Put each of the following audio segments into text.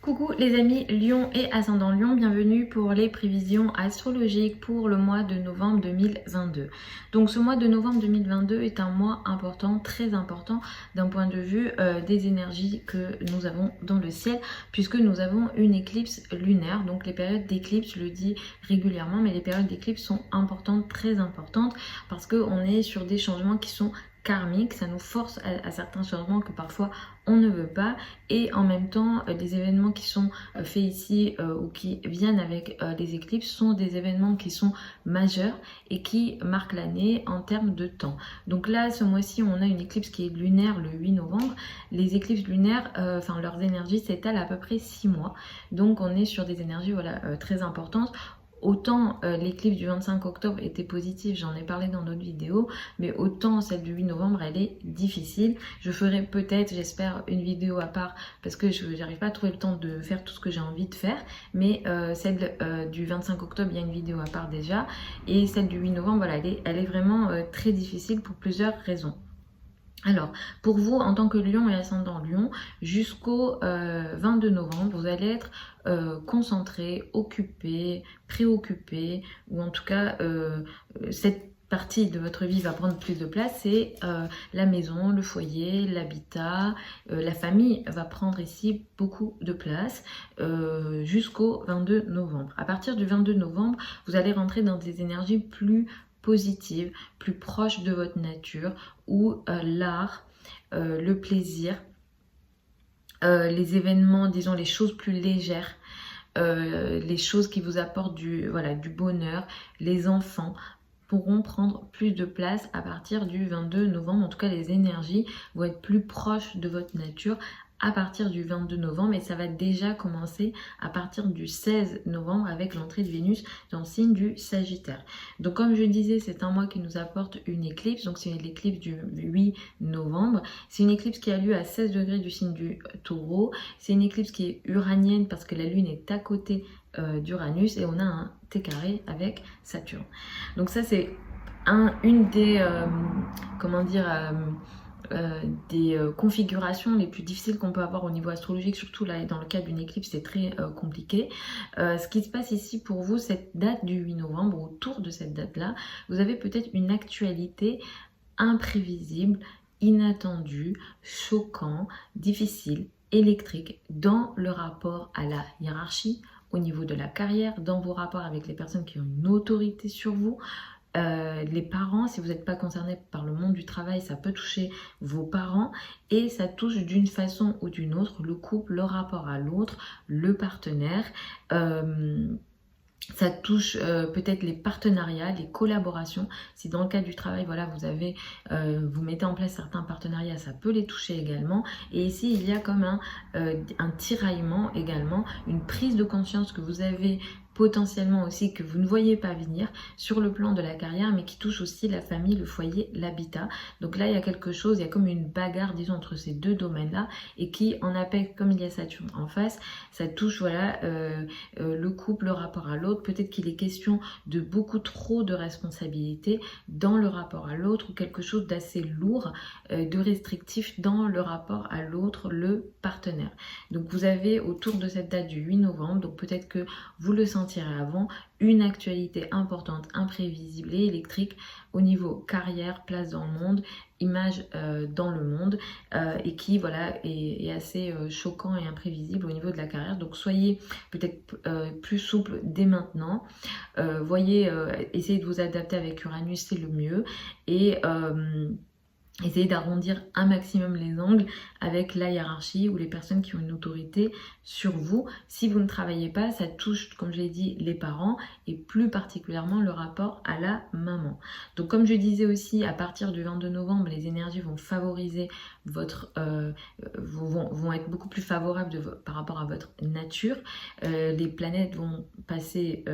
Coucou les amis Lion et ascendant Lion, bienvenue pour les prévisions astrologiques pour le mois de novembre 2022. Donc ce mois de novembre 2022 est un mois important, très important d'un point de vue des énergies que nous avons dans le ciel, puisque nous avons une éclipse lunaire. Donc les périodes d'éclipse, je le dis régulièrement, mais les périodes d'éclipse sont importantes, très importantes, parce qu'on est sur des changements qui sont karmiques, ça nous force à certains changements que parfois on ne veut pas, et en même temps les événements qui sont faits ici ou qui viennent avec les éclipses sont des événements qui sont majeurs et qui marquent l'année en termes de temps. Donc là ce mois-ci on a une éclipse qui est lunaire le 8 novembre. Les éclipses lunaires, leurs énergies s'étalent à peu près 6 mois, donc on est sur des énergies très importantes. Autant l'éclipse du 25 octobre était positive, j'en ai parlé dans d'autres vidéos, mais autant celle du 8 novembre elle est difficile. Je ferai peut-être, j'espère, une vidéo à part parce que je n'arrive pas à trouver le temps de faire tout ce que j'ai envie de faire, mais celle du 25 octobre, il y a une vidéo à part déjà, et celle du 8 novembre, voilà, elle est vraiment très difficile pour plusieurs raisons. Alors, pour vous, en tant que Lion et ascendant Lion, jusqu'au 22 novembre, vous allez être concentré, occupé, préoccupé, ou en tout cas, cette partie de votre vie va prendre plus de place, c'est la maison, le foyer, l'habitat, la famille va prendre ici beaucoup de place jusqu'au 22 novembre. À partir du 22 novembre, vous allez rentrer dans des énergies plus positive, plus proche de votre nature, où l'art, le plaisir, les événements, disons les choses plus légères, les choses qui vous apportent du bonheur, les enfants pourront prendre plus de place à partir du 22 novembre. En tout cas, les énergies vont être plus proches de votre nature à partir du 22 novembre, et ça va déjà commencer à partir du 16 novembre avec l'entrée de Vénus dans le signe du Sagittaire. Donc comme je disais, c'est un mois qui nous apporte une éclipse, donc c'est l'éclipse du 8 novembre. C'est une éclipse qui a lieu à 16 degrés du signe du Taureau. C'est une éclipse qui est uranienne parce que la Lune est à côté d'Uranus et on a un T carré avec Saturne. Donc ça c'est une des des configurations les plus difficiles qu'on peut avoir au niveau astrologique, surtout là dans le cas d'une éclipse c'est très compliqué. Ce qui se passe ici pour vous, cette date du 8 novembre, autour de cette date là, vous avez peut-être une actualité imprévisible, inattendue, choquant, difficile, électrique dans le rapport à la hiérarchie, au niveau de la carrière, dans vos rapports avec les personnes qui ont une autorité sur vous. Les parents, si vous n'êtes pas concerné par le monde du travail, ça peut toucher vos parents, et ça touche d'une façon ou d'une autre le couple, le rapport à l'autre, le partenaire. Ça touche peut-être les partenariats, les collaborations. Si dans le cadre du travail, voilà, vous mettez en place certains partenariats, ça peut les toucher également. Et ici, il y a comme un tiraillement également, une prise de conscience que vous avez potentiellement aussi, que vous ne voyez pas venir sur le plan de la carrière, mais qui touche aussi la famille, le foyer, l'habitat. Donc là, il y a quelque chose, il y a comme une bagarre, disons, entre ces deux domaines-là, et qui en appelle, comme il y a Saturne en face, ça touche, voilà, le couple, le rapport à l'autre. Peut-être qu'il est question de beaucoup trop de responsabilités dans le rapport à l'autre, ou quelque chose d'assez lourd, de restrictif dans le rapport à l'autre, le partenaire. Donc vous avez autour de cette date du 8 novembre, donc peut-être que vous le sentirez avant, une actualité importante, imprévisible et électrique au niveau carrière, place dans le monde, image dans le monde, et qui voilà est assez choquant et imprévisible au niveau de la carrière. Donc soyez peut-être plus souple dès maintenant, essayez de vous adapter avec Uranus, c'est le mieux, et essayez d'arrondir un maximum les angles avec la hiérarchie ou les personnes qui ont une autorité sur vous. Si vous ne travaillez pas, ça touche, comme je l'ai dit, les parents, et plus particulièrement le rapport à la maman. Donc comme je disais aussi, à partir du 22 novembre, les énergies vont favoriser vont être beaucoup plus favorables par rapport à votre nature. Les planètes vont passer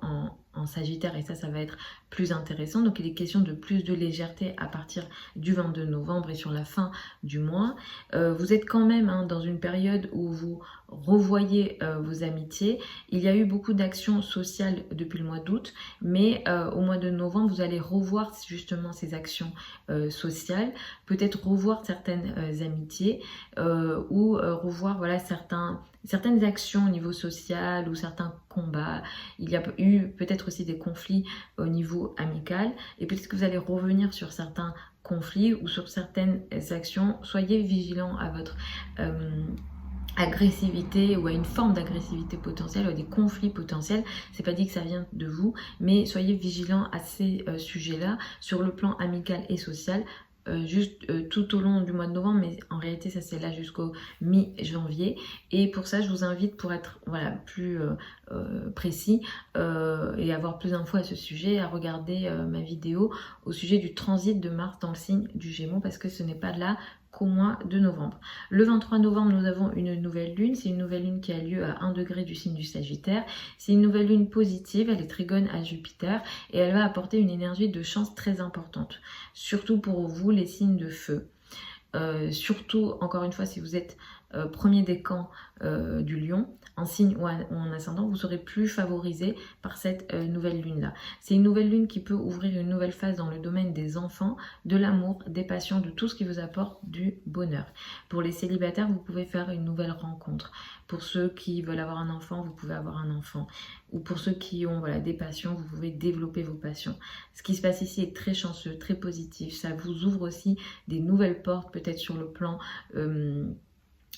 en Sagittaire, et ça va être plus intéressant. Donc il est question de plus de légèreté à partir du 22 novembre et sur la fin du mois. Vous êtes quand même dans une période où vous revoyez vos amitiés. Il y a eu beaucoup d'actions sociales depuis le mois d'août, mais au mois de novembre, vous allez revoir justement ces actions sociales, peut-être revoir certaines amitiés ou revoir voilà, certaines actions au niveau social ou certains combats. Il y a eu peut-être aussi des conflits au niveau amical et peut-être que vous allez revenir sur certains conflits ou sur certaines actions. Soyez vigilants à votre agressivité ou à une forme d'agressivité potentielle ou à des conflits potentiels. C'est pas dit que ça vient de vous, mais soyez vigilants à ces sujets-là sur le plan amical et social. Tout au long du mois de novembre, mais en réalité ça c'est là jusqu'au mi-janvier, et pour ça je vous invite, pour être voilà, plus précis et avoir plus d'infos à ce sujet, à regarder ma vidéo au sujet du transit de Mars dans le signe du Gémeaux, parce que ce n'est pas là qu'au mois de novembre. Le 23 novembre, nous avons une nouvelle lune. C'est une nouvelle lune qui a lieu à 1 degré du signe du Sagittaire. C'est une nouvelle lune positive, elle est trigone à Jupiter et elle va apporter une énergie de chance très importante, surtout pour vous les signes de feu. Surtout, encore une fois, si vous êtes premier décan du Lion, en signe ou en ascendant, vous serez plus favorisé par cette nouvelle lune-là. C'est une nouvelle lune qui peut ouvrir une nouvelle phase dans le domaine des enfants, de l'amour, des passions, de tout ce qui vous apporte du bonheur. Pour les célibataires, vous pouvez faire une nouvelle rencontre. Pour ceux qui veulent avoir un enfant, vous pouvez avoir un enfant. Ou pour ceux qui ont voilà, des passions, vous pouvez développer vos passions. Ce qui se passe ici est très chanceux, très positif. Ça vous ouvre aussi des nouvelles portes, peut-être sur le plan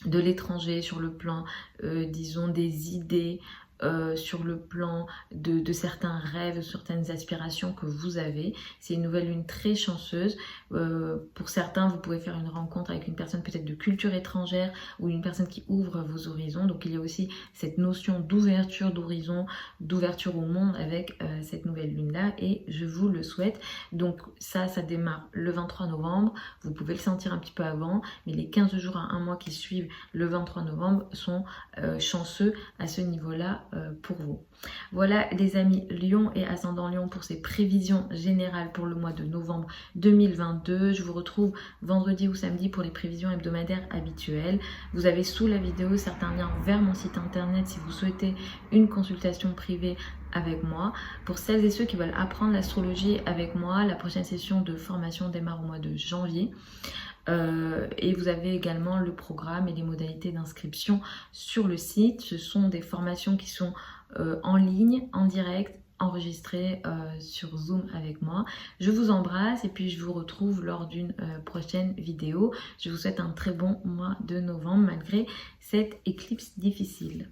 de l'étranger, sur le plan, disons, des idées, sur le plan de certains rêves, certaines aspirations que vous avez. C'est une nouvelle lune très chanceuse. Pour certains, vous pouvez faire une rencontre avec une personne peut-être de culture étrangère ou une personne qui ouvre vos horizons. Donc il y a aussi cette notion d'ouverture d'horizon, d'ouverture au monde avec cette nouvelle lune-là, et je vous le souhaite. Donc ça démarre le 23 novembre. Vous pouvez le sentir un petit peu avant, mais les 15 jours à un mois qui suivent le 23 novembre sont chanceux à ce niveau-là pour vous. Voilà les amis Lion et ascendant Lion pour ces prévisions générales pour le mois de novembre 2022. Je vous retrouve vendredi ou samedi pour les prévisions hebdomadaires habituelles. Vous avez sous la vidéo certains liens vers mon site internet si vous souhaitez une consultation privée avec moi. Pour celles et ceux qui veulent apprendre l'astrologie avec moi, la prochaine session de formation démarre au mois de janvier. Et vous avez également le programme et les modalités d'inscription sur le site. Ce sont des formations qui sont en ligne, en direct, enregistrées sur Zoom avec moi. Je vous embrasse et puis je vous retrouve lors d'une prochaine vidéo. Je vous souhaite un très bon mois de novembre malgré cette éclipse difficile.